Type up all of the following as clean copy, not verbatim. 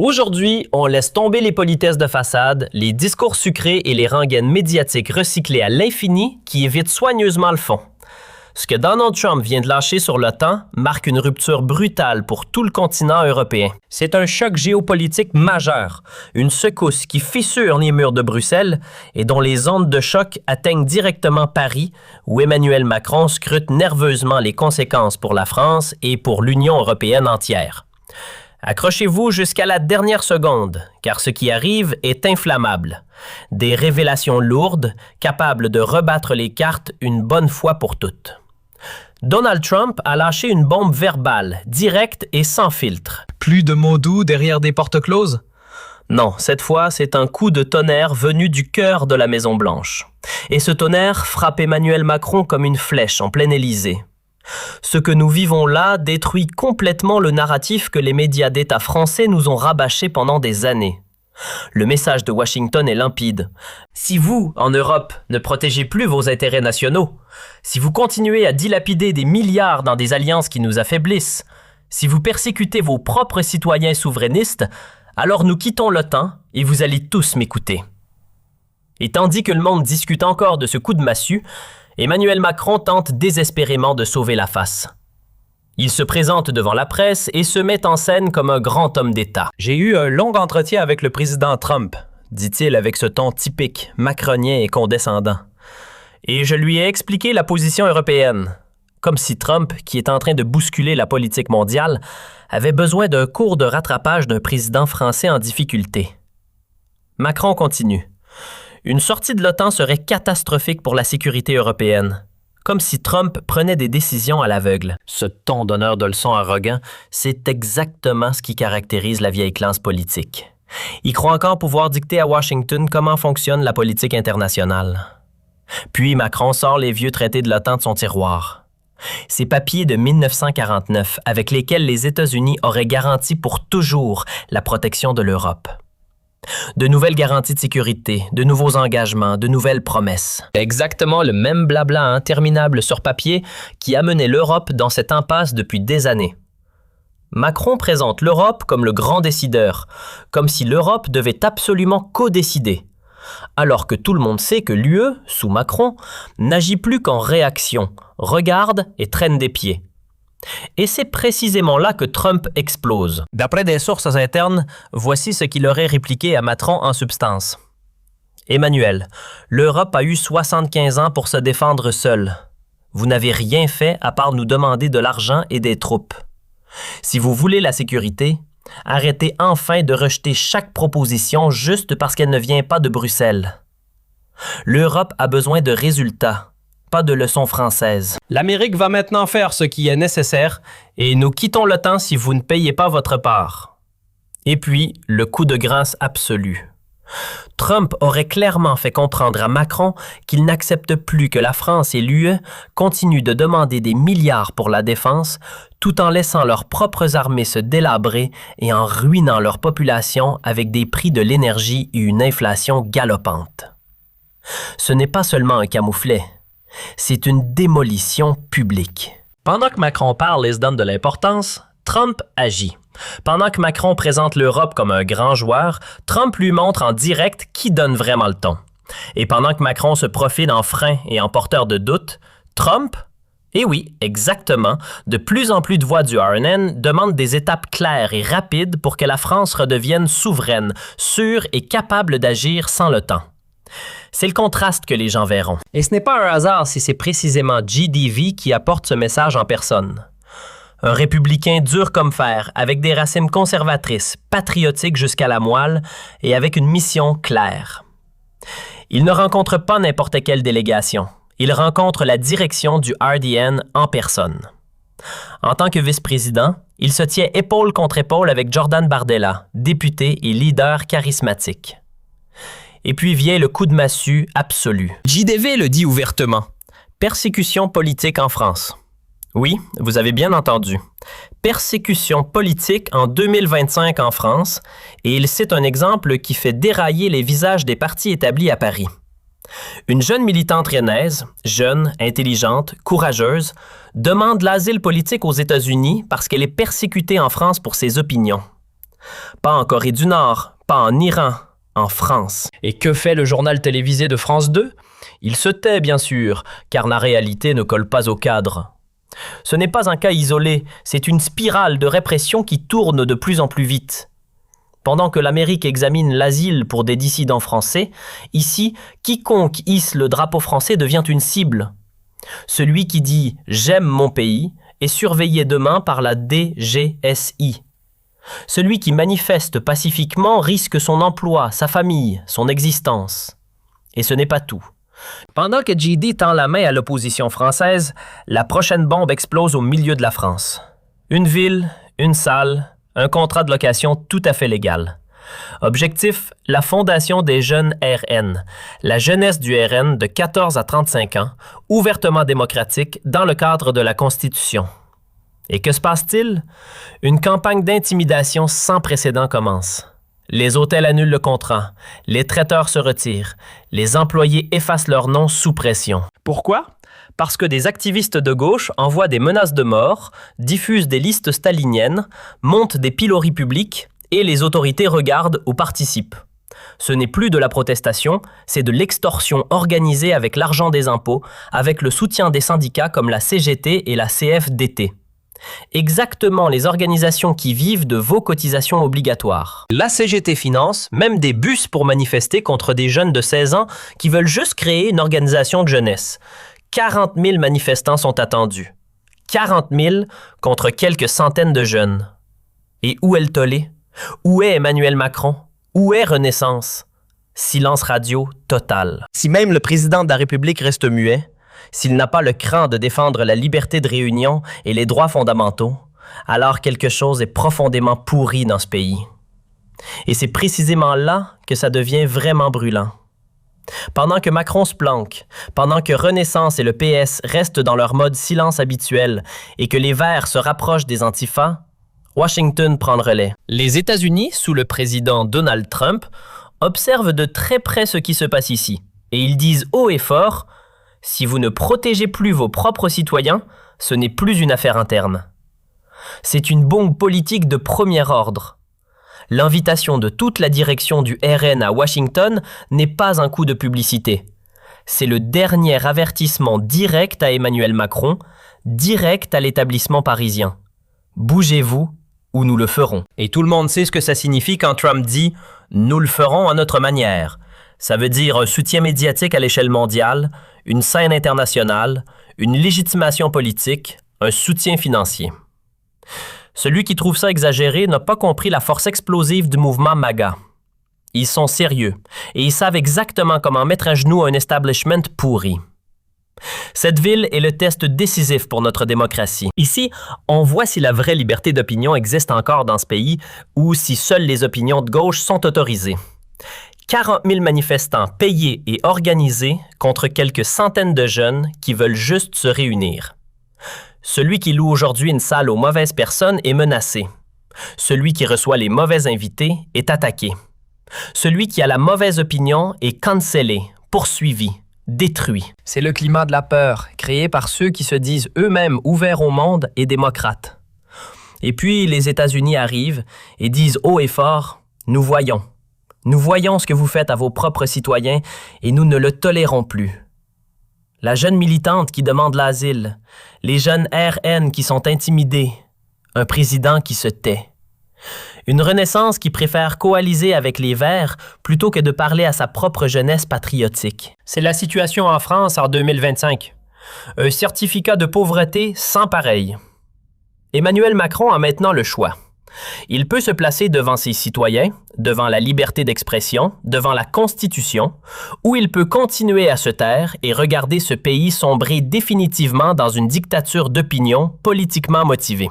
Aujourd'hui, on laisse tomber les politesses de façade, les discours sucrés et les rengaines médiatiques recyclées à l'infini qui évitent soigneusement le fond. Ce que Donald Trump vient de lâcher sur l'OTAN marque une rupture brutale pour tout le continent européen. C'est un choc géopolitique majeur, une secousse qui fissure les murs de Bruxelles et dont les ondes de choc atteignent directement Paris, où Emmanuel Macron scrute nerveusement les conséquences pour la France et pour l'Union européenne entière. Accrochez-vous jusqu'à la dernière seconde, car ce qui arrive est inflammable. Des révélations lourdes, capables de rebattre les cartes une bonne fois pour toutes. Donald Trump a lâché une bombe verbale, directe et sans filtre. Plus de mots doux derrière des portes closes? Non, cette fois, c'est un coup de tonnerre venu du cœur de la Maison-Blanche. Et ce tonnerre frappe Emmanuel Macron comme une flèche en plein Élysée. Ce que nous vivons là détruit complètement le narratif que les médias d'État français nous ont rabâché pendant des années. Le message de Washington est limpide. Si vous, en Europe, ne protégez plus vos intérêts nationaux, si vous continuez à dilapider des milliards dans des alliances qui nous affaiblissent, si vous persécutez vos propres citoyens souverainistes, alors nous quittons l'OTAN et vous allez tous m'écouter. Et tandis que le monde discute encore de ce coup de massue, Emmanuel Macron tente désespérément de sauver la face. Il se présente devant la presse et se met en scène comme un grand homme d'État. « J'ai eu un long entretien avec le président Trump », dit-il avec ce ton typique, macronien et condescendant. « Et je lui ai expliqué la position européenne. » Comme si Trump, qui est en train de bousculer la politique mondiale, avait besoin d'un cours de rattrapage d'un président français en difficulté. Macron continue. Une sortie de l'OTAN serait catastrophique pour la sécurité européenne. Comme si Trump prenait des décisions à l'aveugle. Ce ton donneur de leçons arrogant, c'est exactement ce qui caractérise la vieille classe politique. Il croit encore pouvoir dicter à Washington comment fonctionne la politique internationale. Puis Macron sort les vieux traités de l'OTAN de son tiroir. Ces papiers de 1949 avec lesquels les États-Unis auraient garanti pour toujours la protection de l'Europe. De nouvelles garanties de sécurité, de nouveaux engagements, de nouvelles promesses. Exactement le même blabla interminable sur papier qui amenait l'Europe dans cette impasse depuis des années. Macron présente l'Europe comme le grand décideur, comme si l'Europe devait absolument co-décider, alors que tout le monde sait que l'UE, sous Macron, n'agit plus qu'en réaction, regarde et traîne des pieds. Et c'est précisément là que Trump explose. D'après des sources internes, voici ce qu'il aurait répliqué à Macron en substance. « Emmanuel, l'Europe a eu 75 ans pour se défendre seule. Vous n'avez rien fait à part nous demander de l'argent et des troupes. Si vous voulez la sécurité, arrêtez enfin de rejeter chaque proposition juste parce qu'elle ne vient pas de Bruxelles. L'Europe a besoin de résultats. Pas de leçons françaises. L'Amérique va maintenant faire ce qui est nécessaire et nous quittons l'OTAN si vous ne payez pas votre part. » Et puis, le coup de grâce absolu. Trump aurait clairement fait comprendre à Macron qu'il n'accepte plus que la France et l'UE continuent de demander des milliards pour la défense tout en laissant leurs propres armées se délabrer et en ruinant leur population avec des prix de l'énergie et une inflation galopante. Ce n'est pas seulement un camouflet. C'est une démolition publique. Pendant que Macron parle et se donne de l'importance, Trump agit. Pendant que Macron présente l'Europe comme un grand joueur, Trump lui montre en direct qui donne vraiment le ton. Et pendant que Macron se profile en frein et en porteur de doute, Trump, et oui, exactement, de plus en plus de voix du RNN demandent des étapes claires et rapides pour que la France redevienne souveraine, sûre et capable d'agir sans l'OTAN. C'est le contraste que les gens verront. Et ce n'est pas un hasard si c'est précisément GDV qui apporte ce message en personne. Un républicain dur comme fer, avec des racines conservatrices, patriotiques jusqu'à la moelle et avec une mission claire. Il ne rencontre pas n'importe quelle délégation. Il rencontre la direction du RDN en personne. En tant que vice-président, il se tient épaule contre épaule avec Jordan Bardella, député et leader charismatique. Et puis vient le coup de massue absolu. JDV le dit ouvertement. Persécution politique en France. Oui, vous avez bien entendu. Persécution politique en 2025 en France, et il cite un exemple qui fait dérailler les visages des partis établis à Paris. Une jeune militante rennaise, jeune, intelligente, courageuse, demande l'asile politique aux États-Unis parce qu'elle est persécutée en France pour ses opinions. Pas en Corée du Nord, pas en Iran, en France. Et que fait le journal télévisé de France 2? Il se tait, bien sûr, car la réalité ne colle pas au cadre. Ce n'est pas un cas isolé, c'est une spirale de répression qui tourne de plus en plus vite. Pendant que l'Amérique examine l'asile pour des dissidents français, ici, quiconque hisse le drapeau français devient une cible. Celui qui dit « j'aime mon pays » est surveillé demain par la DGSI. Celui qui manifeste pacifiquement risque son emploi, sa famille, son existence. Et ce n'est pas tout. Pendant que JD tend la main à l'opposition française, la prochaine bombe explose au milieu de la France. Une ville, une salle, un contrat de location tout à fait légal. Objectif, la fondation des jeunes RN, la jeunesse du RN de 14 à 35 ans, ouvertement démocratique dans le cadre de la Constitution. Et que se passe-t-il? Une campagne d'intimidation sans précédent commence. Les hôtels annulent le contrat, les traiteurs se retirent, les employés effacent leur nom sous pression. Pourquoi? Parce que des activistes de gauche envoient des menaces de mort, diffusent des listes staliniennes, montent des pilori publics et les autorités regardent ou participent. Ce n'est plus de la protestation, c'est de l'extorsion organisée avec l'argent des impôts, avec le soutien des syndicats comme la CGT et la CFDT. Exactement les organisations qui vivent de vos cotisations obligatoires. La CGT finance même des bus pour manifester contre des jeunes de 16 ans qui veulent juste créer une organisation de jeunesse. 40 000 manifestants sont attendus. 40 000 contre quelques centaines de jeunes. Et où est le tollé? Où est Emmanuel Macron? Où est Renaissance? Silence radio total. Si même le président de la République reste muet, s'il n'a pas le cran de défendre la liberté de réunion et les droits fondamentaux, alors quelque chose est profondément pourri dans ce pays. Et c'est précisément là que ça devient vraiment brûlant. Pendant que Macron se planque, pendant que Renaissance et le PS restent dans leur mode silence habituel et que les Verts se rapprochent des antifas, Washington prend le relais. Les États-Unis, sous le président Donald Trump, observent de très près ce qui se passe ici. Et ils disent haut et fort: si vous ne protégez plus vos propres citoyens, ce n'est plus une affaire interne. C'est une bombe politique de premier ordre. L'invitation de toute la direction du RN à Washington n'est pas un coup de publicité. C'est le dernier avertissement direct à Emmanuel Macron, direct à l'établissement parisien. Bougez-vous ou nous le ferons. Et tout le monde sait ce que ça signifie quand Trump dit « nous le ferons à notre manière ». Ça veut dire un soutien médiatique à l'échelle mondiale, une scène internationale, une légitimation politique, un soutien financier. Celui qui trouve ça exagéré n'a pas compris la force explosive du mouvement MAGA. Ils sont sérieux et ils savent exactement comment mettre à genoux un establishment pourri. Cette ville est le test décisif pour notre démocratie. Ici, on voit si la vraie liberté d'opinion existe encore dans ce pays ou si seules les opinions de gauche sont autorisées. 40 000 manifestants payés et organisés contre quelques centaines de jeunes qui veulent juste se réunir. Celui qui loue aujourd'hui une salle aux mauvaises personnes est menacé. Celui qui reçoit les mauvais invités est attaqué. Celui qui a la mauvaise opinion est cancellé, poursuivi, détruit. C'est le climat de la peur, créé par ceux qui se disent eux-mêmes ouverts au monde et démocrates. Et puis les États-Unis arrivent et disent haut et fort: nous voyons ce que vous faites à vos propres citoyens et nous ne le tolérons plus. La jeune militante qui demande l'asile, les jeunes RN qui sont intimidés, un président qui se tait. Une Renaissance qui préfère coaliser avec les Verts plutôt que de parler à sa propre jeunesse patriotique. C'est la situation en France en 2025. Un certificat de pauvreté sans pareil. Emmanuel Macron a maintenant le choix. Il peut se placer devant ses citoyens, devant la liberté d'expression, devant la Constitution, ou il peut continuer à se taire et regarder ce pays sombrer définitivement dans une dictature d'opinion politiquement motivée.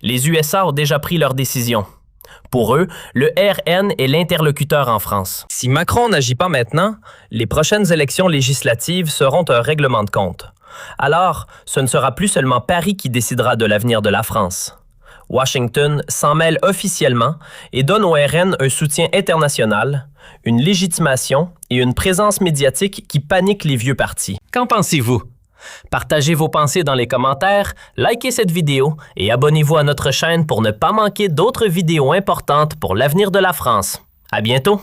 Les USA ont déjà pris leur décision. Pour eux, le RN est l'interlocuteur en France. Si Macron n'agit pas maintenant, les prochaines élections législatives seront un règlement de compte. Alors, ce ne sera plus seulement Paris qui décidera de l'avenir de la France. Washington s'en mêle officiellement et donne au RN un soutien international, une légitimation et une présence médiatique qui paniquent les vieux partis. Qu'en pensez-vous? Partagez vos pensées dans les commentaires, likez cette vidéo et abonnez-vous à notre chaîne pour ne pas manquer d'autres vidéos importantes pour l'avenir de la France. À bientôt!